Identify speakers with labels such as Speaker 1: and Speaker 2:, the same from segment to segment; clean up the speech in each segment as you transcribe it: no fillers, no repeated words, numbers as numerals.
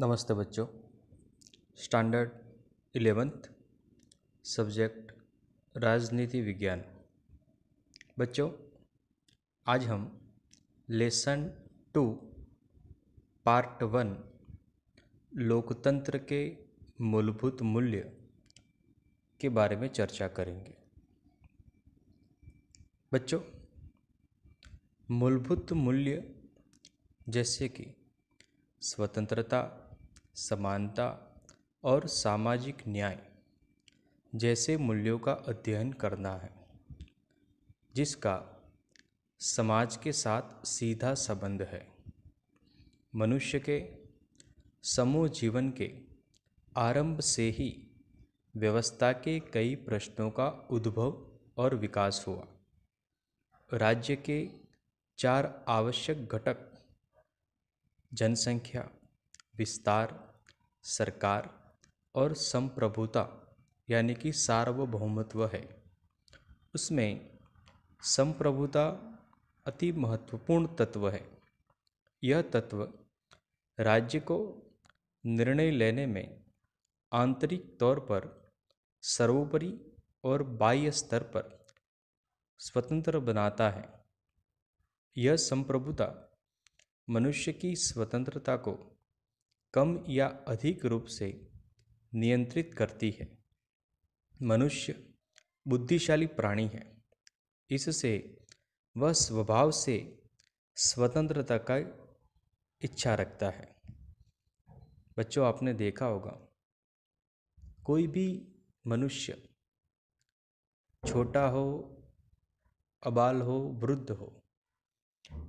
Speaker 1: नमस्ते बच्चों। Standard 11th subject राजनीति विज्ञान। बच्चों, आज हम लेसन 2 पार्ट 1 लोकतंत्र के मूलभूत मूल्य के बारे में चर्चा करेंगे। बच्चों, मूलभूत मूल्य जैसे कि स्वतंत्रता, समानता और सामाजिक न्याय जैसे मूल्यों का अध्ययन करना है, जिसका समाज के साथ सीधा संबंध है। मनुष्य के समूह जीवन के आरंभ से ही व्यवस्था के कई प्रश्नों का उद्भव और विकास हुआ। राज्य के 4 आवश्यक घटक जनसंख्या, विस्तार, सरकार और संप्रभुता यानी कि सार्वभौमत्व है। उसमें संप्रभुता अति महत्वपूर्ण तत्व है। यह तत्व राज्य को निर्णय लेने में आंतरिक तौर पर सर्वोपरि और बाह्य स्तर पर स्वतंत्र बनाता है। यह संप्रभुता मनुष्य की स्वतंत्रता को कम या अधिक रूप से नियंत्रित करती है। मनुष्य बुद्धिशाली प्राणी है, इससे वह स्वभाव से स्वतंत्रता का इच्छा रखता है। बच्चों, आपने देखा होगा, कोई भी मनुष्य छोटा हो, अबाल हो, वृद्ध हो,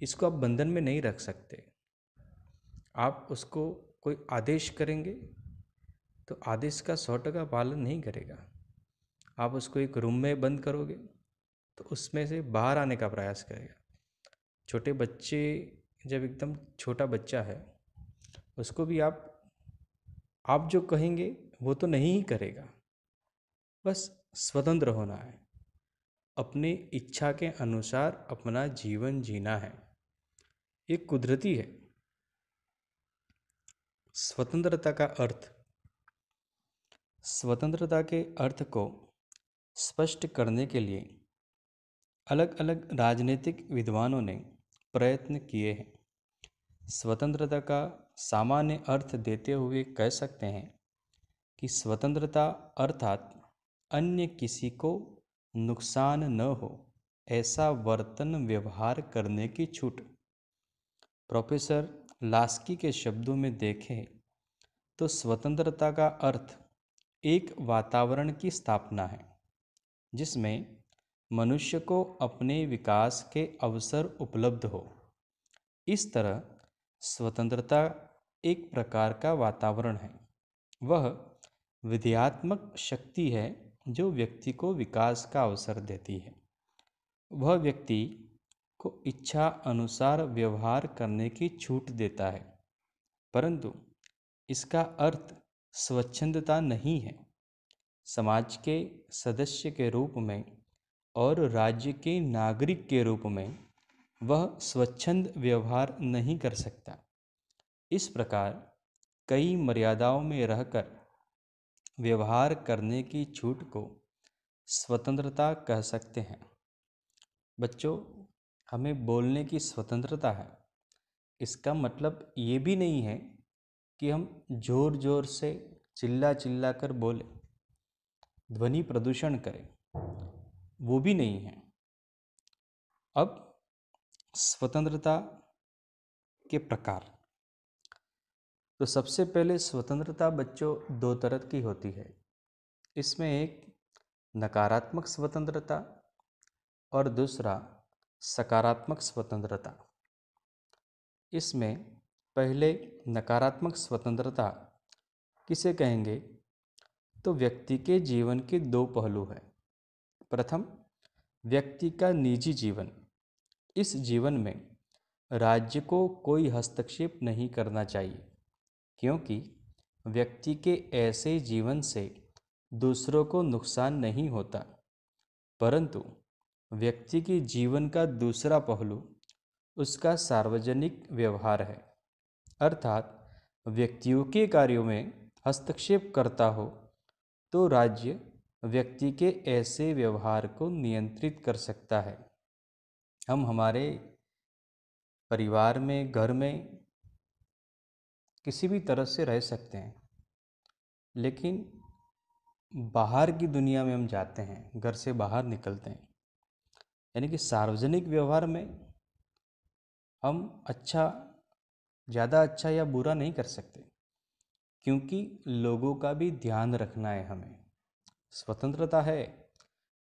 Speaker 1: इसको आप बंधन में नहीं रख सकते। आप उसको कोई आदेश करेंगे तो आदेश का 100% पालन नहीं करेगा। आप उसको एक रूम में बंद करोगे तो उसमें से बाहर आने का प्रयास करेगा। छोटे बच्चे, जब एकदम छोटा बच्चा है, उसको भी आप जो कहेंगे वो तो नहीं ही करेगा। बस स्वतंत्र होना है, अपने इच्छा के अनुसार अपना जीवन जीना है। ये कुदरती है। स्वतंत्रता का अर्थ, स्वतंत्रता के अर्थ को स्पष्ट करने के लिए अलग अलग राजनीतिक विद्वानों ने प्रयत्न किए हैं। स्वतंत्रता का सामान्य अर्थ देते हुए कह सकते हैं कि स्वतंत्रता अर्थात अन्य किसी को नुकसान न हो ऐसा वर्तन व्यवहार करने की छूट। प्रोफेसर लास्की के शब्दों में देखें तो स्वतंत्रता का अर्थ एक वातावरण की स्थापना है जिसमें मनुष्य को अपने विकास के अवसर उपलब्ध हो। इस तरह स्वतंत्रता एक प्रकार का वातावरण है। वह विधेयात्मक शक्ति है जो व्यक्ति को विकास का अवसर देती है। वह व्यक्ति को इच्छा अनुसार व्यवहार करने की छूट देता है, परंतु इसका अर्थ स्वच्छंदता नहीं है। समाज के सदस्य के रूप में और राज्य के नागरिक के रूप में वह स्वच्छंद व्यवहार नहीं कर सकता। इस प्रकार कई मर्यादाओं में रहकर व्यवहार करने की छूट को स्वतंत्रता कह सकते हैं। बच्चों, हमें बोलने की स्वतंत्रता है। इसका मतलब ये भी नहीं है कि हम जोर जोर से चिल्ला चिल्ला कर बोले, ध्वनि प्रदूषण करें, वो भी नहीं है। अब स्वतंत्रता के प्रकार। तो सबसे पहले स्वतंत्रता बच्चों 2 तरह की होती है। इसमें एक नकारात्मक स्वतंत्रता और दूसरा सकारात्मक स्वतंत्रता। इसमें पहले नकारात्मक स्वतंत्रता किसे कहेंगे तो व्यक्ति के जीवन के 2 पहलू हैं। प्रथम, व्यक्ति का निजी जीवन। इस जीवन में राज्य को कोई हस्तक्षेप नहीं करना चाहिए, क्योंकि व्यक्ति के ऐसे जीवन से दूसरों को नुकसान नहीं होता। परंतु व्यक्ति के जीवन का दूसरा पहलू उसका सार्वजनिक व्यवहार है, अर्थात व्यक्तियों के कार्यों में हस्तक्षेप करता हो तो राज्य व्यक्ति के ऐसे व्यवहार को नियंत्रित कर सकता है। हम हमारे परिवार में, घर में किसी भी तरह से रह सकते हैं, लेकिन बाहर की दुनिया में हम जाते हैं, घर से बाहर निकलते हैं, यानी कि सार्वजनिक व्यवहार में हम अच्छा, ज़्यादा अच्छा या बुरा नहीं कर सकते, क्योंकि लोगों का भी ध्यान रखना है हमें। स्वतंत्रता है,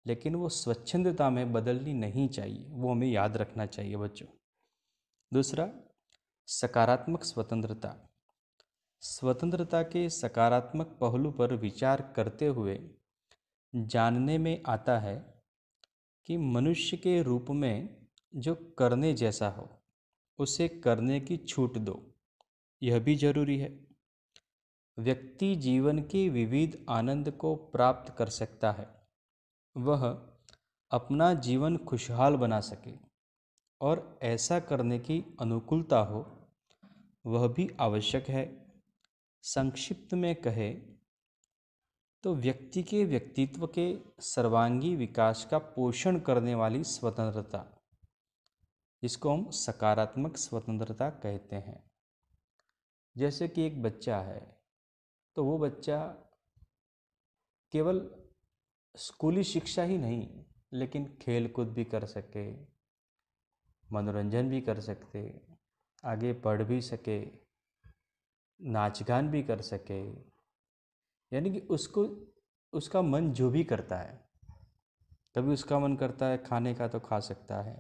Speaker 1: लेकिन वो स्वच्छंदता में बदलनी नहीं चाहिए, वो हमें याद रखना चाहिए बच्चों। दूसरा, सकारात्मक स्वतंत्रता। स्वतंत्रता के सकारात्मक पहलू पर विचार करते हुए जानने में आता है कि मनुष्य के रूप में जो करने जैसा हो उसे करने की छूट दो, यह भी जरूरी है। व्यक्ति जीवन के विविध आनंद को प्राप्त कर सकता है, वह अपना जीवन खुशहाल बना सके और ऐसा करने की अनुकूलता हो, वह भी आवश्यक है। संक्षिप्त में कहे तो व्यक्ति के व्यक्तित्व के सर्वांगी विकास का पोषण करने वाली स्वतंत्रता, इसको हम सकारात्मक स्वतंत्रता कहते हैं। जैसे कि एक बच्चा है, तो वो बच्चा केवल स्कूली शिक्षा ही नहीं, लेकिन खेल कूद भी कर सके, मनोरंजन भी कर सकते, आगे पढ़ भी सके, नाच गान भी कर सके, यानी कि उसको उसका मन जो भी करता है, कभी उसका मन करता है खाने का तो खा सकता है,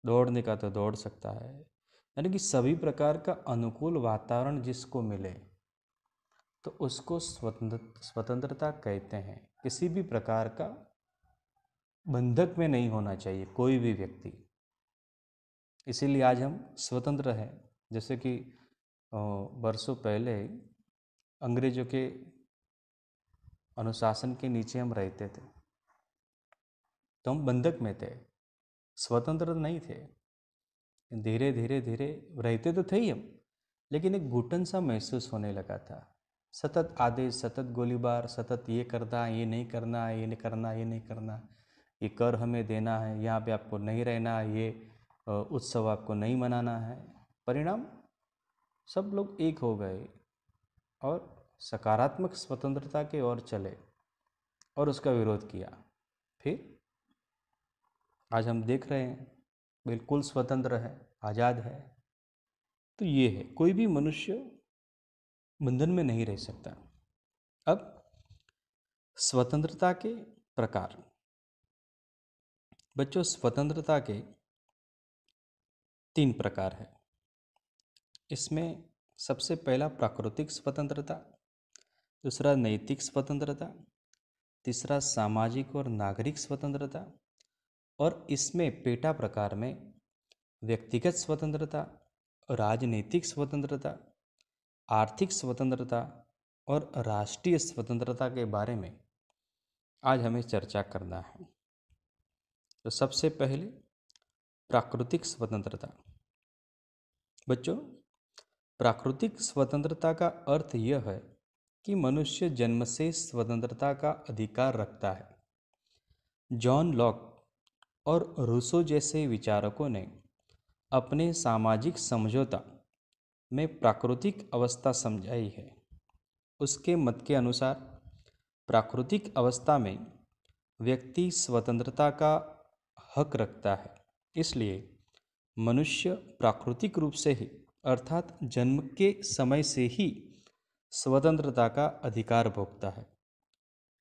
Speaker 1: दौड़ने का तो दौड़ सकता है, यानी कि सभी प्रकार का अनुकूल वातावरण जिसको मिले तो उसको स्वतंत्रता कहते हैं। किसी भी प्रकार का बंधक में नहीं होना चाहिए कोई भी व्यक्ति, इसीलिए आज हम स्वतंत्र हैं। जैसे कि वर्षों पहले अंग्रेजों के अनुशासन के नीचे हम रहते थे, तो हम बंधक में थे, स्वतंत्र नहीं थे। धीरे धीरे धीरे रहते तो थे ही हम, लेकिन एक घुटन सा महसूस होने लगा था। सतत आदेश, सतत गोलीबार, सतत ये करना, ये नहीं करना, ये नहीं करना, ये नहीं करना, ये कर हमें देना है, यहाँ पे आपको नहीं रहना, ये उत्सव आपको नहीं मनाना है। परिणाम सब लोग एक हो गए और सकारात्मक स्वतंत्रता की ओर चले और उसका विरोध किया। फिर आज हम देख रहे हैं बिल्कुल स्वतंत्र है, आज़ाद है। तो ये है, कोई भी मनुष्य बंधन में नहीं रह सकता। अब स्वतंत्रता के प्रकार। बच्चों, स्वतंत्रता के 3 प्रकार है। इसमें सबसे पहला प्राकृतिक स्वतंत्रता, दूसरा नैतिक स्वतंत्रता, तीसरा सामाजिक और नागरिक स्वतंत्रता, और इसमें पेटा प्रकार में व्यक्तिगत स्वतंत्रता, राजनीतिक स्वतंत्रता, आर्थिक स्वतंत्रता और राष्ट्रीय स्वतंत्रता के बारे में आज हमें चर्चा करना है। तो सबसे पहले प्राकृतिक स्वतंत्रता। बच्चों, प्राकृतिक स्वतंत्रता का अर्थ यह है कि मनुष्य जन्म से स्वतंत्रता का अधिकार रखता है। जॉन लॉक और रूसो जैसे विचारकों ने अपने सामाजिक समझौता में प्राकृतिक अवस्था समझाई है। उसके मत के अनुसार प्राकृतिक अवस्था में व्यक्ति स्वतंत्रता का हक रखता है, इसलिए मनुष्य प्राकृतिक रूप से ही, अर्थात जन्म के समय से ही स्वतंत्रता का अधिकार भोगता है।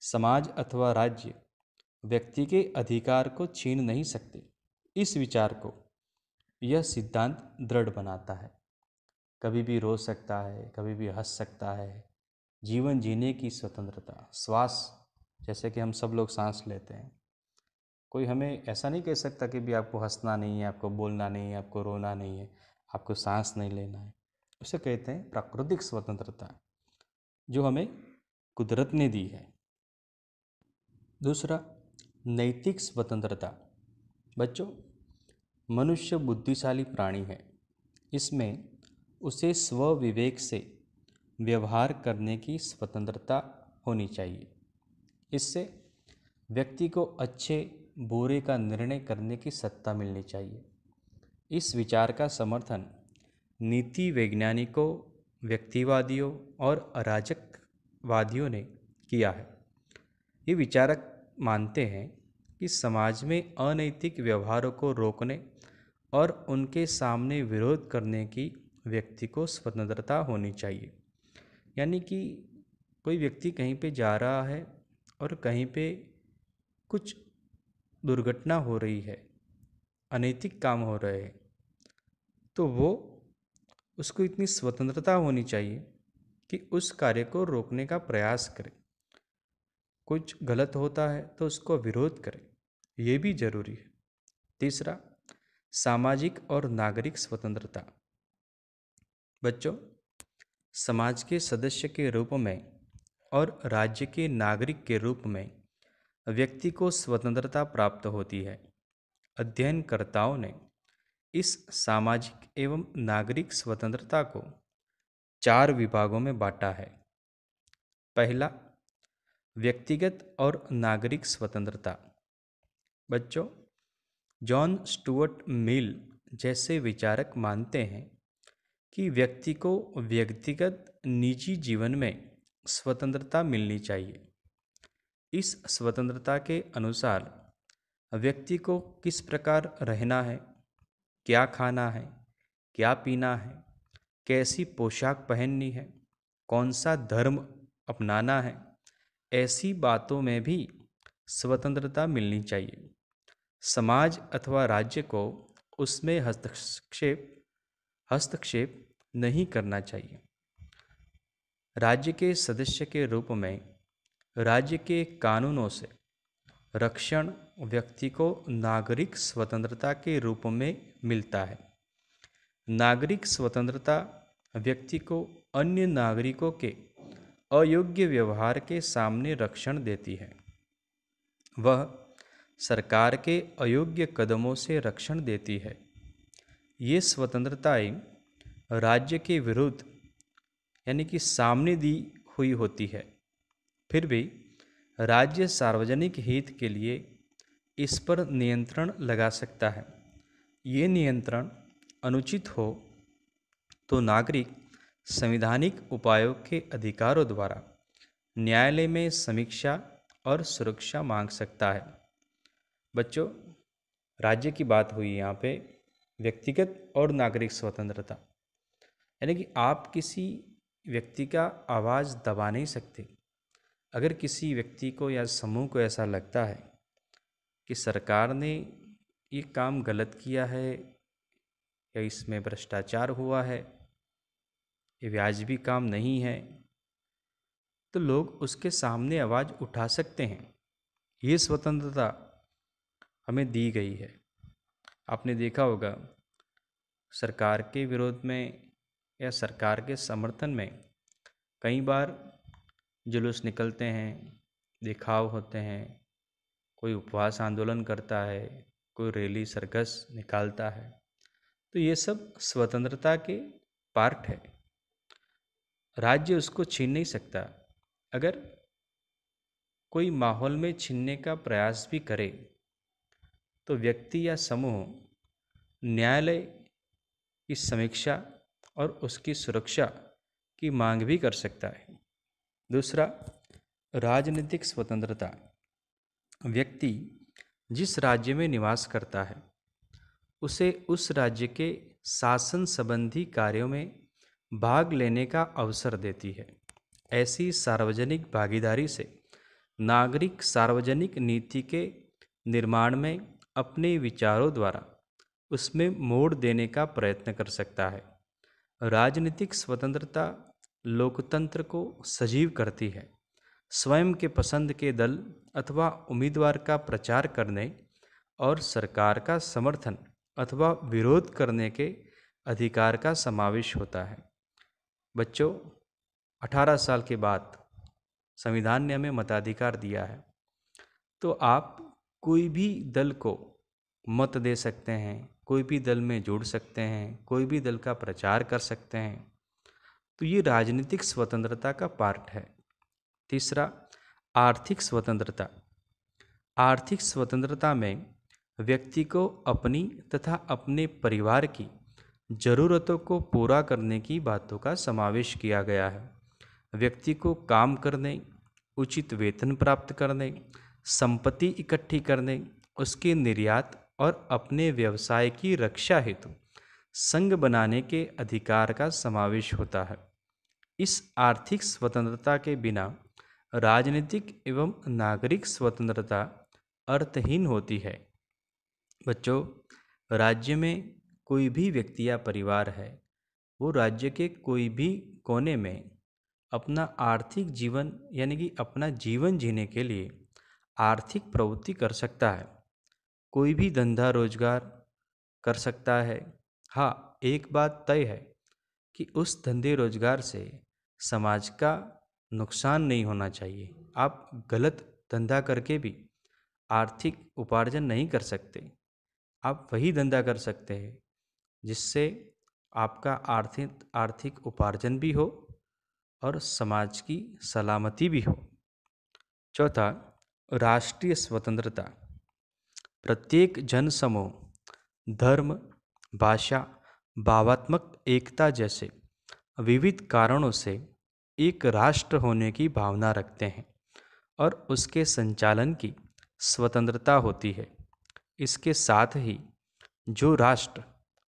Speaker 1: समाज अथवा राज्य व्यक्ति के अधिकार को छीन नहीं सकते। इस विचार को यह सिद्धांत दृढ़ बनाता है। कभी भी रो सकता है, कभी भी हंस सकता है। जीवन जीने की स्वतंत्रता, श्वास, जैसे कि हम सब लोग सांस लेते हैं, कोई हमें ऐसा नहीं कह सकता कि भी आपको हंसना नहीं है, आपको बोलना नहीं है, आपको रोना नहीं है, आपको सांस नहीं लेना है। उसे कहते हैं प्राकृतिक स्वतंत्रता, जो हमें कुदरत ने दी है। दूसरा, नैतिक स्वतंत्रता। बच्चों, मनुष्य बुद्धिशाली प्राणी है। इसमें उसे स्व विवेक से व्यवहार करने की स्वतंत्रता होनी चाहिए। इससे व्यक्ति को अच्छे बुरे का निर्णय करने की सत्ता मिलनी चाहिए। इस विचार का समर्थन नीति वैज्ञानिकों, व्यक्तिवादियों और अराजकवादियों ने किया है। ये विचारक मानते हैं कि समाज में अनैतिक व्यवहारों को रोकने और उनके सामने विरोध करने की व्यक्ति को स्वतंत्रता होनी चाहिए। यानी कि कोई व्यक्ति कहीं पे जा रहा है और कहीं पे कुछ दुर्घटना हो रही है, अनैतिक काम हो रहे हैं, तो वो उसको इतनी स्वतंत्रता होनी चाहिए कि उस कार्य को रोकने का प्रयास करे। कुछ गलत होता है तो उसको विरोध करे, ये भी जरूरी है। तीसरा, सामाजिक और नागरिक स्वतंत्रता। बच्चों, समाज के सदस्य के रूप में और राज्य के नागरिक के रूप में व्यक्ति को स्वतंत्रता प्राप्त होती है। अध्ययनकर्ताओं ने इस सामाजिक एवं नागरिक स्वतंत्रता को 4 विभागों में बांटा है। पहला, व्यक्तिगत और नागरिक स्वतंत्रता। बच्चों, जॉन स्टुअर्ट मिल जैसे विचारक मानते हैं कि व्यक्ति को व्यक्तिगत निजी जीवन में स्वतंत्रता मिलनी चाहिए। इस स्वतंत्रता के अनुसार व्यक्ति को किस प्रकार रहना है, क्या खाना है, क्या पीना है, कैसी पोशाक पहननी है, कौन सा धर्म अपनाना है, ऐसी बातों में भी स्वतंत्रता मिलनी चाहिए। समाज अथवा राज्य को उसमें हस्तक्षेप नहीं करना चाहिए। राज्य के सदस्य के रूप में राज्य के कानूनों से रक्षण व्यक्ति को नागरिक स्वतंत्रता के रूप में मिलता है। नागरिक स्वतंत्रता व्यक्ति को अन्य नागरिकों के अयोग्य व्यवहार के सामने रक्षण देती है। वह सरकार के अयोग्य कदमों से रक्षण देती है। ये स्वतंत्रताएं राज्य के विरुद्ध यानी कि सामने दी हुई होती है, फिर भी राज्य सार्वजनिक हित के लिए इस पर नियंत्रण लगा सकता है। ये नियंत्रण अनुचित हो तो नागरिक संवैधानिक उपायों के अधिकारों द्वारा न्यायालय में समीक्षा और सुरक्षा मांग सकता है। बच्चों, राज्य की बात हुई यहाँ पे व्यक्तिगत और नागरिक स्वतंत्रता, यानी कि आप किसी व्यक्ति का आवाज़ दबा नहीं सकते। अगर किसी व्यक्ति को या समूह को ऐसा लगता है कि सरकार ने ये काम गलत किया है या इसमें भ्रष्टाचार हुआ है, ये वाजिबी काम नहीं है, तो लोग उसके सामने आवाज़ उठा सकते हैं। ये स्वतंत्रता हमें दी गई है। आपने देखा होगा सरकार के विरोध में या सरकार के समर्थन में कई बार जुलूस निकलते हैं, दिखाव होते हैं, कोई उपवास आंदोलन करता है, कोई रैली सर्कस निकालता है। तो ये सब स्वतंत्रता के पार्ट है। राज्य उसको छीन नहीं सकता। अगर कोई माहौल में छीनने का प्रयास भी करे तो व्यक्ति या समूह न्यायालय की समीक्षा और उसकी सुरक्षा की मांग भी कर सकता है। दूसरा, राजनीतिक स्वतंत्रता। व्यक्ति जिस राज्य में निवास करता है उसे उस राज्य के शासन संबंधी कार्यों में भाग लेने का अवसर देती है। ऐसी सार्वजनिक भागीदारी से नागरिक सार्वजनिक नीति के निर्माण में अपने विचारों द्वारा उसमें मोड़ देने का प्रयत्न कर सकता है। राजनीतिक स्वतंत्रता लोकतंत्र को सजीव करती है। स्वयं के पसंद के दल अथवा उम्मीदवार का प्रचार करने और सरकार का समर्थन अथवा विरोध करने के अधिकार का समावेश होता है। बच्चों, 18 साल के बाद संविधान ने हमें मताधिकार दिया है, तो आप कोई भी दल को मत दे सकते हैं, कोई भी दल में जुड़ सकते हैं, कोई भी दल का प्रचार कर सकते हैं। तो ये राजनीतिक स्वतंत्रता का पार्ट है। तीसरा, आर्थिक स्वतंत्रता। आर्थिक स्वतंत्रता में व्यक्ति को अपनी तथा अपने परिवार की जरूरतों को पूरा करने की बातों का समावेश किया गया है। व्यक्ति को काम करने, उचित वेतन प्राप्त करने, संपत्ति इकट्ठी करने, उसके निर्यात और अपने व्यवसाय की रक्षा हेतु संघ बनाने के अधिकार का समावेश होता है। इस आर्थिक स्वतंत्रता के बिना राजनीतिक एवं नागरिक स्वतंत्रता अर्थहीन होती है। बच्चों, राज्य में कोई भी व्यक्ति या परिवार है, वो राज्य के कोई भी कोने में अपना आर्थिक जीवन यानी कि अपना जीवन जीने के लिए आर्थिक प्रवृत्ति कर सकता है। कोई भी धंधा रोजगार कर सकता है। हाँ, एक बात तय है कि उस धंधे रोजगार से समाज का नुकसान नहीं होना चाहिए। आप गलत धंधा करके भी आर्थिक उपार्जन नहीं कर सकते। आप वही धंधा कर सकते हैं जिससे आपका आर्थिक आर्थिक उपार्जन भी हो और समाज की सलामती भी हो। चौथा, राष्ट्रीय स्वतंत्रता। प्रत्येक जनसमूह धर्म, भाषा, भावात्मक एकता जैसे विविध कारणों से एक राष्ट्र होने की भावना रखते हैं और उसके संचालन की स्वतंत्रता होती है। इसके साथ ही जो राष्ट्र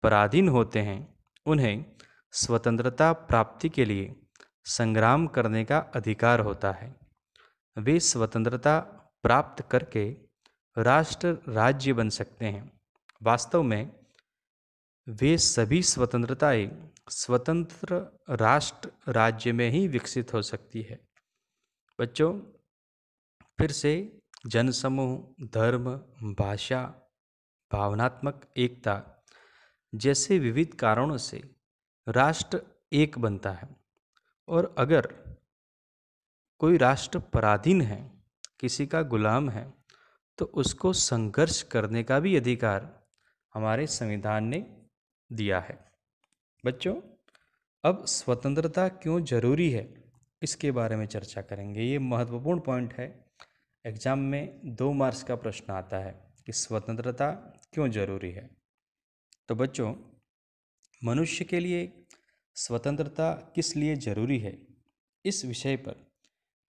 Speaker 1: पराधीन होते हैं उन्हें स्वतंत्रता प्राप्ति के लिए संग्राम करने का अधिकार होता है। वे स्वतंत्रता प्राप्त करके राष्ट्र राज्य बन सकते हैं। वास्तव में वे सभी स्वतंत्रताएं स्वतंत्र राष्ट्र राज्य में ही विकसित हो सकती है। बच्चों, फिर से जनसमूह, धर्म, भाषा, भावनात्मक एकता जैसे विविध कारणों से राष्ट्र एक बनता है। और अगर कोई राष्ट्र पराधीन है, किसी का गुलाम है, तो उसको संघर्ष करने का भी अधिकार हमारे संविधान ने दिया है। बच्चों, अब स्वतंत्रता क्यों जरूरी है इसके बारे में चर्चा करेंगे। ये महत्वपूर्ण पॉइंट है। एग्जाम में 2 मार्क्स का प्रश्न आता है कि स्वतंत्रता क्यों जरूरी है। तो बच्चों, मनुष्य के लिए स्वतंत्रता किस लिए जरूरी है, इस विषय पर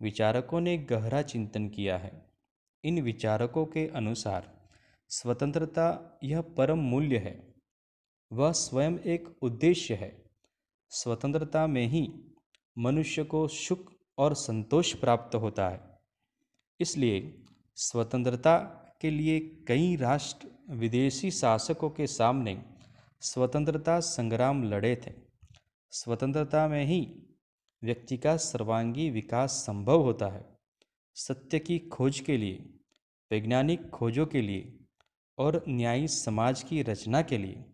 Speaker 1: विचारकों ने गहरा चिंतन किया है। इन विचारकों के अनुसार स्वतंत्रता यह परम मूल्य है, वह स्वयं एक उद्देश्य है। स्वतंत्रता में ही मनुष्य को सुख और संतोष प्राप्त होता है। इसलिए स्वतंत्रता के लिए कई राष्ट्र विदेशी शासकों के सामने स्वतंत्रता संग्राम लड़े थे। स्वतंत्रता में ही व्यक्ति का सर्वांगी विकास संभव होता है। सत्य की खोज के लिए, वैज्ञानिक खोजों के लिए और न्यायी समाज की रचना के लिए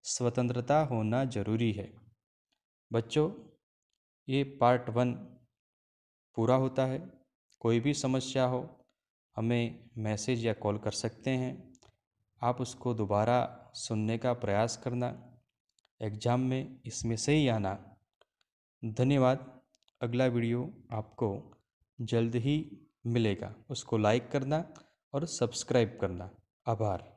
Speaker 1: स्वतंत्रता होना जरूरी है। बच्चों, ये पार्ट 1 पूरा होता है। कोई भी समस्या हो हमें मैसेज या कॉल कर सकते हैं। आप उसको दोबारा सुनने का प्रयास करना, एग्ज़ाम में इसमें से ही आना। धन्यवाद। अगला वीडियो आपको जल्द ही मिलेगा। उसको लाइक करना और सब्सक्राइब करना। आभार।